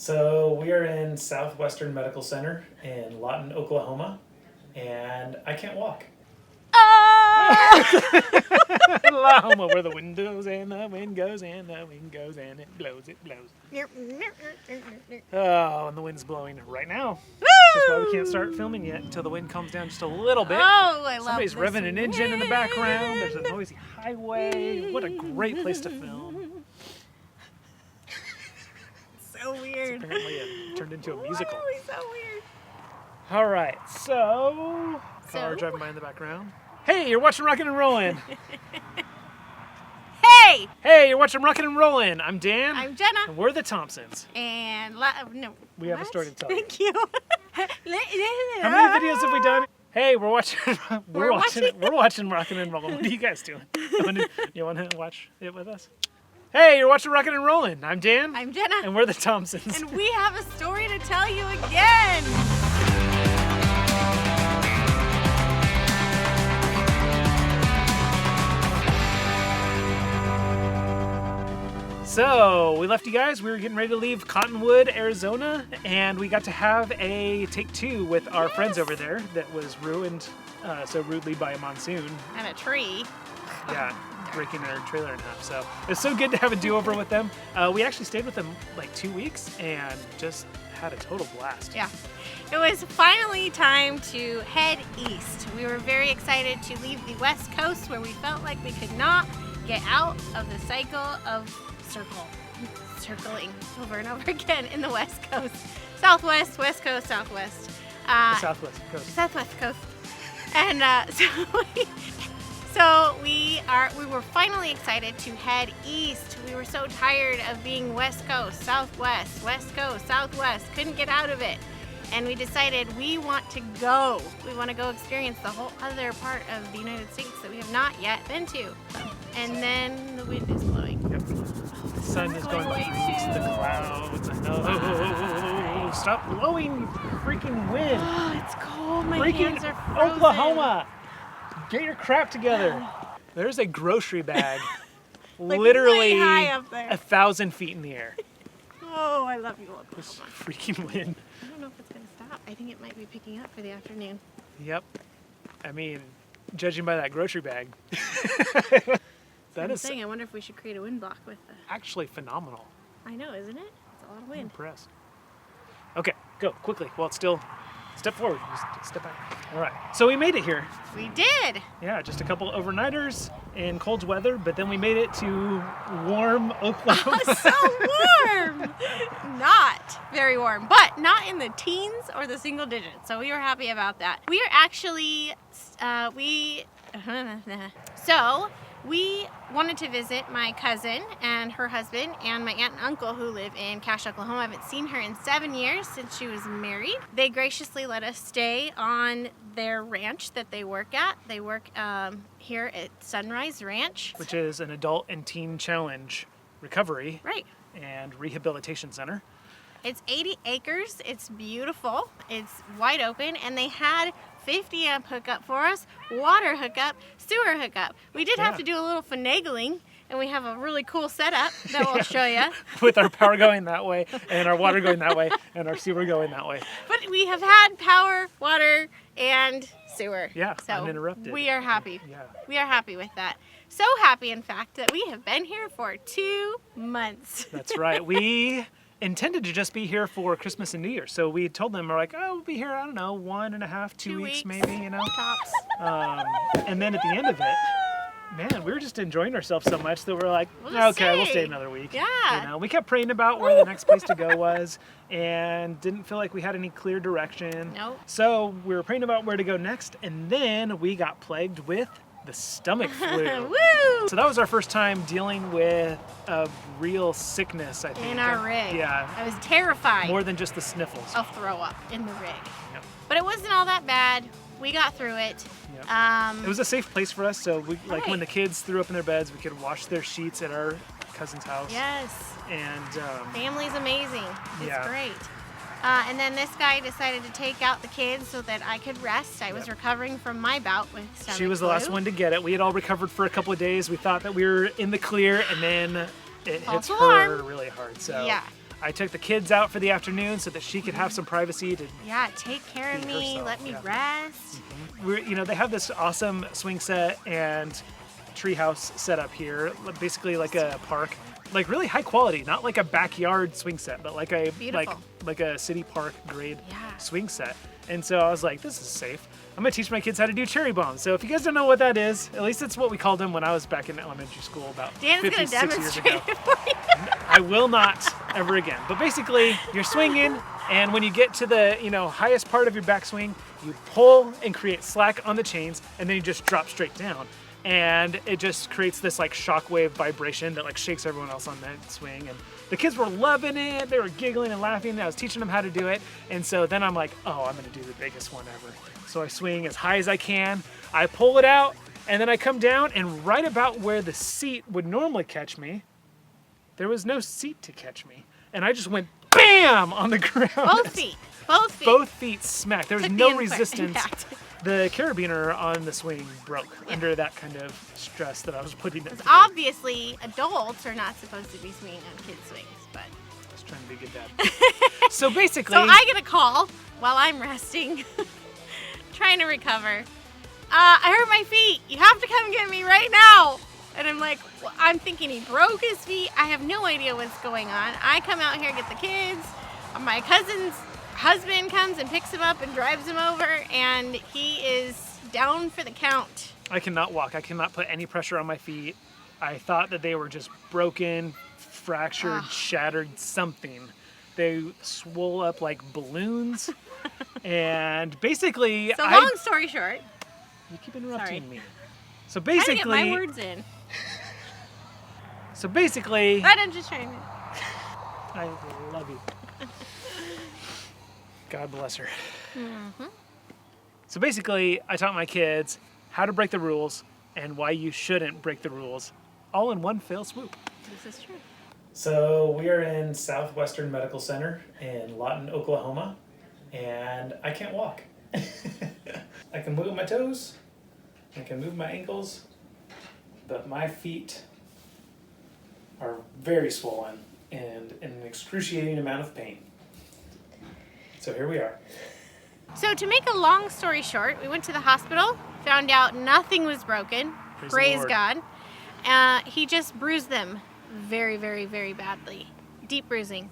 So we are in Southwestern Medical Center in Lawton, Oklahoma, and I can't walk. Oklahoma, where the wind goes and the wind goes and the wind goes and it blows, it blows. Oh, and the wind's blowing right now. Which is why we can't start filming yet until the wind calms down just a little bit. Oh, I love Somebody's this revving an engine in the background. There's a wind. noisy highway. What a great place to film. So weird. Apparently it turned into a musical. Why are we so weird? All right, so car So? driving by in the background. Hey, you're watching Rockin' and Rollin'. Hey! Hey, you're watching Rockin' and Rollin'. I'm Dan. I'm Jenna. And we're the Thompsons. And no. We have a What? story to tell you. Thank you. How many videos have we done? Hey, we're watching. We're watching. watching Rockin' and Rollin'. What are you guys doing? You want to watch it with us? Hey, you're watching Rockin' and Rollin'. I'm Dan. I'm Jenna. And we're the Thompsons. And we have a story to tell you again. So we left you guys. We were getting ready to leave Cottonwood, Arizona, and we got to have a take two with our friends over there that was ruined so rudely by a monsoon. And a tree. Yeah, breaking their trailer in half. So it's so good to have a do-over with them. We actually stayed with them like 2 weeks and just had a total blast. Yeah. It was finally time to head east. We were very excited to leave the West Coast where we felt like we could not get out of the cycle of circling over and over again in the West Coast. Southwest, West Coast, Southwest. The Southwest Coast. Southwest Coast. And so we were finally excited to head east. We were so tired of being West Coast, Southwest, West Coast, Southwest. Couldn't get out of it. And we decided we want to go. We want to go experience the whole other part of the United States that we have not yet been to. And then the wind is blowing. Yep. The sun is going behind the clouds. I know. Stop blowing, you freaking wind. Oh, it's cold. My Freaking hands are frozen. Oklahoma. Get your crap together. There's a grocery bag Like literally way high up there. 1,000 feet in the air. Oh, I love you, This Oklahoma. freaking wind. I don't know if it's going to stop. I think it might be picking up for the afternoon. Yep. I mean, judging by that grocery bag, that I'm is saying, I wonder if we should create a wind block with the... actually phenomenal. I know, isn't it? It's a lot of I'm wind. impressed. Okay, go quickly. Well, it's still step forward. Just step back. All right. So we made it here. We did! Yeah, just a couple overnighters in cold weather, but then we made it to warm Oklahoma. So warm! Not very warm, but not in the teens or the single digits. So we were happy about that. We are actually, so we wanted to visit my cousin and her husband and my aunt and uncle who live in Cache, Oklahoma. I haven't seen her in 7 years since she was married. They graciously let us stay on their ranch that they work at. They work here at Sunrise Ranch. Which is an adult and teen challenge recovery Right. and rehabilitation center. It's 80 acres. It's beautiful. It's wide open, and they had 50 amp hookup for us, water hookup, sewer hookup. We did have Yeah. to do a little finagling, and we have a really cool setup that we'll show you. With our power going that way, and our water going that way, and our sewer going that way. But we have had power, water, and sewer. Yeah, so uninterrupted. we are happy. Yeah. We are happy with that. So happy, in fact, that we have been here for 2 months. That's right. We intended to just be here for Christmas and New Year. So we told them, we're like, oh, we'll be here, I don't know, 1.5, 2 2 weeks weeks. maybe, you know. Tops. And then at the end of it, man, we were just enjoying ourselves so much that we're like, We'll just okay, we'll stay. stay another week. Yeah. You know, we kept praying about where the next place to go was and didn't feel like we had any clear direction. Nope. So we were praying about where to go next, and then we got plagued with the stomach flu. Woo! So that was our first time dealing with a real sickness, I think. In our rig. Yeah. I was terrified. More than just the sniffles. I'll throw up in the rig. Yep. But it wasn't all that bad. We got through it. Yep. It was a safe place for us, so we like when Right. the kids threw up in their beds, we could wash their sheets at our cousin's house. Yes. And Family's amazing. It's Yeah. great. And then this guy decided to take out the kids so that I could rest. I was Yep. recovering from my bout with stomach she was the last flu. one to get it. We had all recovered for a couple of days. We thought that we were in the clear, and then it hits False her alarm. really hard. So Yeah. I took the kids out for the afternoon so that she could have some privacy to Yeah, take care of Be me, herself, let me yeah. rest. they have this awesome swing set and treehouse set up here, basically like a park, like really high quality, not like a backyard swing set, but like a Beautiful. like a city park grade Yeah. swing set. And so I was like, this is safe. I'm gonna teach my kids how to do cherry bombs. So if you guys don't know what that is, at least it's what we called them when I was back in elementary school about Dan's gonna 56 years ago. demonstrate it for you. I will not ever again. But basically, you're swinging, and when you get to the highest part of your backswing, you pull and create slack on the chains, and then you just drop straight down. And it just creates this like shockwave vibration that like shakes everyone else on that swing. And the kids were loving it. They were giggling and laughing. I was teaching them how to do it. And so then I'm like, oh, I'm gonna do the biggest one ever. So I swing as high as I can. I pull it out, and then I come down, and right about where the seat would normally catch me, there was no seat to catch me. And I just went BAM on the ground. Both feet. Both feet. Both feet smacked. There was Took the no impact. resistance. The carabiner on the swing broke under that kind of stress that I was putting it through. Obviously, adults are not supposed to be swinging on kids' swings, but. I was trying to be a good dad. So basically, So I get a call while I'm resting, trying to recover. I hurt my feet. You have to come get me right now. And I'm like, well, I'm thinking he broke his feet. I have no idea what's going on. I come out here, get the kids. My cousin's husband comes and picks him up and drives him over, and he is down for the count. I cannot walk. I cannot put any pressure on my feet. I thought that they were just broken, fractured, shattered, something. They swole up like balloons. And basically, So long story short, you keep interrupting Sorry. me. So trying to get my basically, words in. But I'm just trying to. I love you. God bless her. So basically, I taught my kids how to break the rules and why you shouldn't break the rules, all in one fell swoop. This is true. So we are in Southwestern Medical Center in Lawton, Oklahoma, and I can't walk. I can move my toes, I can move my ankles, but my feet are very swollen and in an excruciating amount of pain. So here we are. So to make a long story short, we went to the hospital, found out nothing was broken. Praise the Praise Lord. God. He just bruised them very, very, very badly. Deep bruising.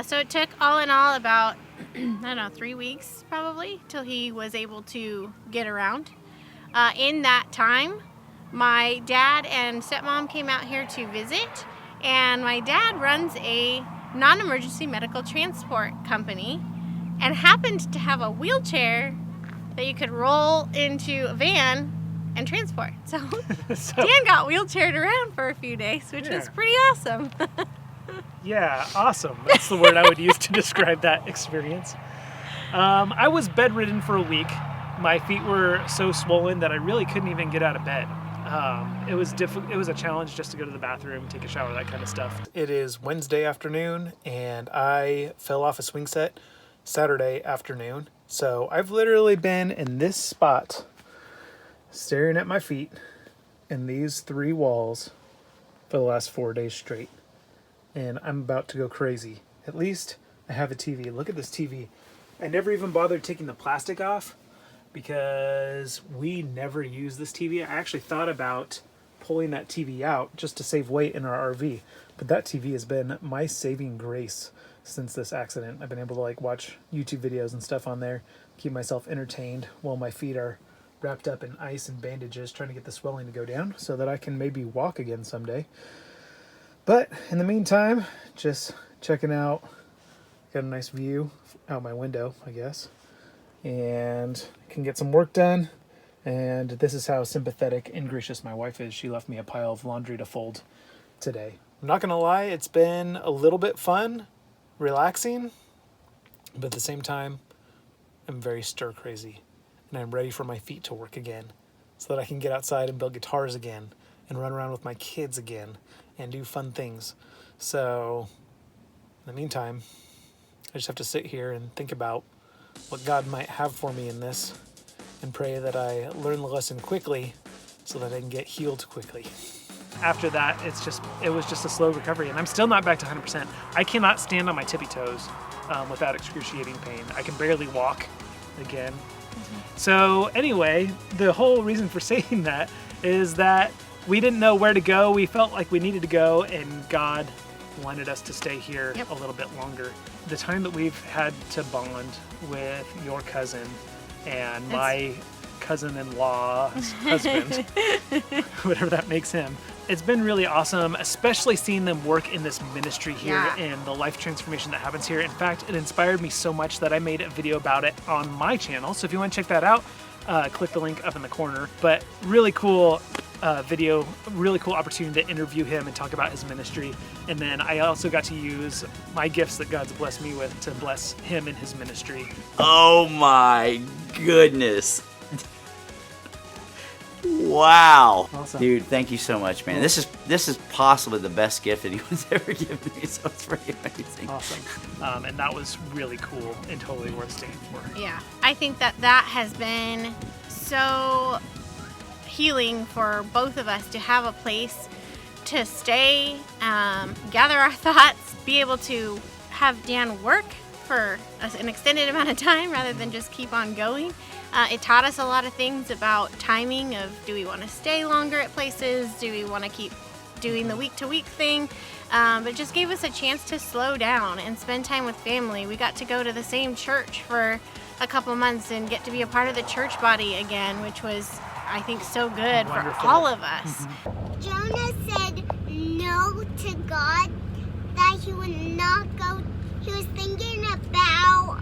So it took all in all about, 3 weeks probably till he was able to get around. In that time, my dad and stepmom came out here to visit, and my dad runs a non-emergency medical transport company and happened to have a wheelchair that you could roll into a van and transport. So So, Dan got wheelchaired around for a few days, which was Yeah. pretty awesome. yeah, awesome. That's the word I would use to describe that experience. I was bedridden for a week. My feet were so swollen that I really couldn't even get out of bed. It was It was a challenge just to go to the bathroom, take a shower, that kind of stuff. It is Wednesday afternoon, and I fell off a swing set Saturday afternoon. So I've literally been in this spot, staring at my feet in these 3 walls for the last 4 days straight. And I'm about to go crazy. At least I have a TV. Look at this TV. I never even bothered taking the plastic off because we never use this TV. I actually thought about pulling that TV out just to save weight in our RV. But that TV has been my saving grace since this accident. I've been able to watch YouTube videos and stuff on there, keep myself entertained while my feet are wrapped up in ice and bandages, trying to get the swelling to go down so that I can maybe walk again someday. But in the meantime, just checking out. Got a nice view out my window, I guess. And can get some work done. And this is how sympathetic and gracious my wife is. She left me a pile of laundry to fold today. I'm not going to lie, it's been a little bit fun, relaxing. But at the same time, I'm very stir crazy. And I'm ready for my feet to work again. So that I can get outside and build guitars again. And run around with my kids again. And do fun things. So, in the meantime, I just have to sit here and think about what God might have for me in this and pray that I learn the lesson quickly so that I can get healed quickly. after that, it was just a slow recovery, and I'm still not back to 100%. I cannot stand on my tippy toes without excruciating pain. I can barely walk again. So anyway, the whole reason for saying that is that we didn't know where to go. We felt like we needed to go, and God wanted us to stay here a little bit longer. The time that we've had to bond with your cousin and my cousin-in-law's husband, whatever that makes him, it's been really awesome, especially seeing them work in this ministry here and the life transformation that happens here. In fact, it inspired me so much that I made a video about it on my channel. So if you want to check that out, click the link up in the corner. But really cool video, really cool opportunity to interview him and talk about his ministry. And then I also got to use my gifts that God's blessed me with to bless him in his ministry. Oh my goodness. Wow. Awesome. Dude, thank you so much, man. This is possibly the best gift anyone's ever given me, so it's pretty amazing. Awesome. And that was really cool and totally worth staying for. Yeah, I think that has been so healing for both of us to have a place to stay, gather our thoughts, be able to have Dan work for an extended amount of time rather than just keep on going. It taught us a lot of things about timing of, do we want to stay longer at places? Do we want to keep doing the week-to-week thing? But it just gave us a chance to slow down and spend time with family. We got to go to the same church for a couple months and get to be a part of the church body again, which was, I think, so good Wonderful. for all of us. Jonah said no to God, that he would not go. He was thinking about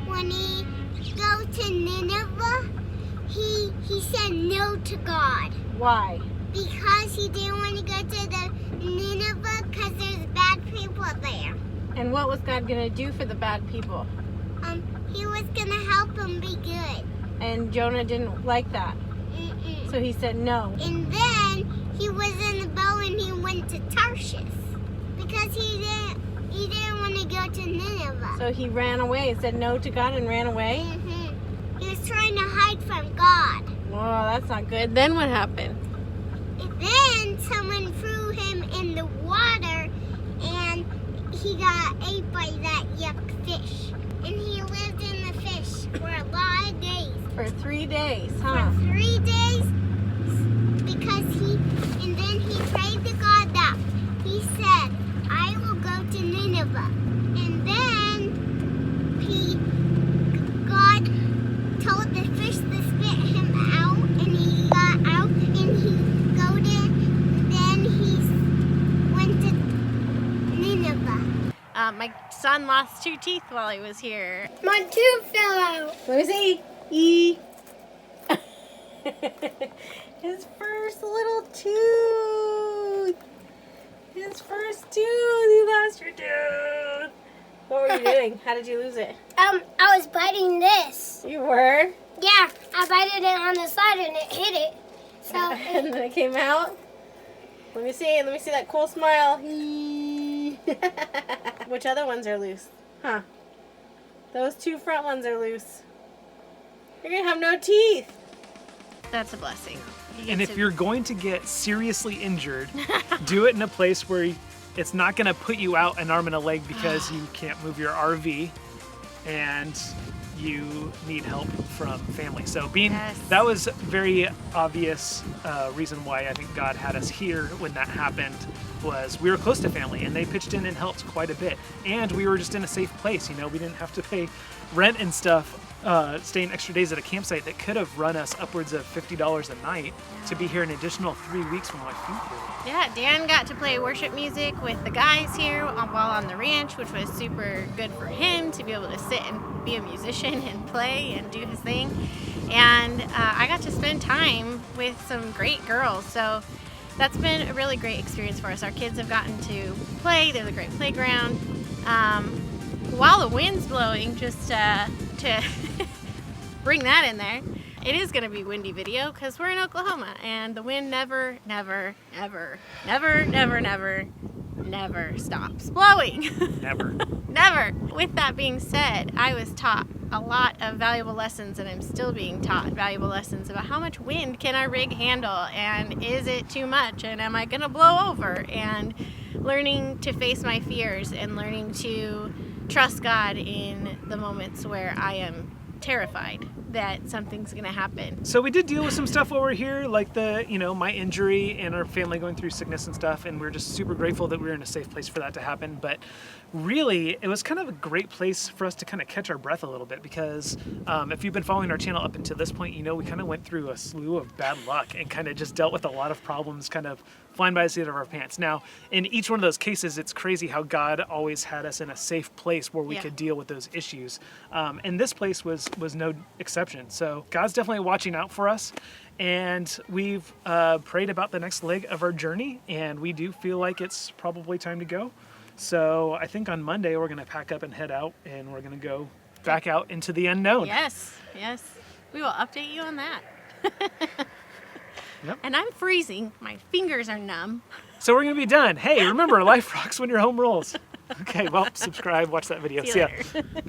when he go to Nineveh, he said no to God. Why? Because he didn't want to go to the Nineveh because there's bad people there. And what was God going to do for the bad people? He was going to help them be good. And Jonah didn't like that. Mm-mm. So he said no. And then he was in the boat and he went to Tarshish because he didn't want to go to Nineveh. So he ran away, said no to God and ran away? He was trying to hide from God. Oh, that's not good. Then what happened? And then someone threw him in the water and he got ate by that yuck fish. And he lived in the fish for a lot of days. For 3 days, huh? For 3 days because and then he prayed to God that he said, I will go to Nineveh. And then God told the fish to spit him out, and he got out, and he then he went to Nineveh. My son lost 2 teeth while he was here. My tooth fell out. Let me see. His first little tooth. His first tooth. You lost your tooth. What were you doing? How did you lose it? I was biting this. You were? Yeah, I bited it on the side and it hit it. So And then it came out. Let me see that cool smile. Which other ones are loose? Huh. Those 2 front ones are loose. You're gonna have no teeth. That's a blessing. And if you're going to get seriously injured, do it in a place where it's not going to put you out an arm and a leg because you can't move your RV and you need help from family. So that was very obvious reason why I think God had us here when that happened, was we were close to family and they pitched in and helped quite a bit. And we were just in a safe place, we didn't have to pay rent and stuff, staying extra days at a campsite that could have run us upwards of $50 a night to be here an additional 3 weeks from my feet here. Yeah, Dan got to play worship music with the guys here while on the ranch, which was super good for him to be able to sit and be a musician and play and do his thing. And I got to spend time with some great girls. So that's been a really great experience for us. Our kids have gotten to play. There's a great playground. While the wind's blowing, just to bring that in there, it is going to be windy video because we're in Oklahoma and the wind never stops blowing. Never. Never. With that being said, I was taught a lot of valuable lessons, and I'm still being taught valuable lessons about how much wind can our rig handle, and is it too much, and am I gonna blow over, and learning to face my fears and learning to trust God in the moments where I am terrified that something's gonna happen. So we did deal with some stuff while we're here, like my injury and our family going through sickness and stuff, and we're just super grateful that we were in a safe place for that to happen. But really, it was kind of a great place for us to kind of catch our breath a little bit, because if you've been following our channel up until this point, we kind of went through a slew of bad luck and kind of just dealt with a lot of problems kind of flying by the seat of our pants. Now, in each one of those cases, it's crazy how God always had us in a safe place where we could deal with those issues. And this place was no exception. So God's definitely watching out for us. And we've prayed about the next leg of our journey, and we do feel like it's probably time to go. So I think on Monday we're going to pack up and head out, and we're going to go back out into the unknown. Yes. We will update you on that. Yep. And I'm freezing. My fingers are numb. So we're going to be done. Hey, remember, life rocks when your home rolls. Okay, well, subscribe, watch that video. See you See ya. later.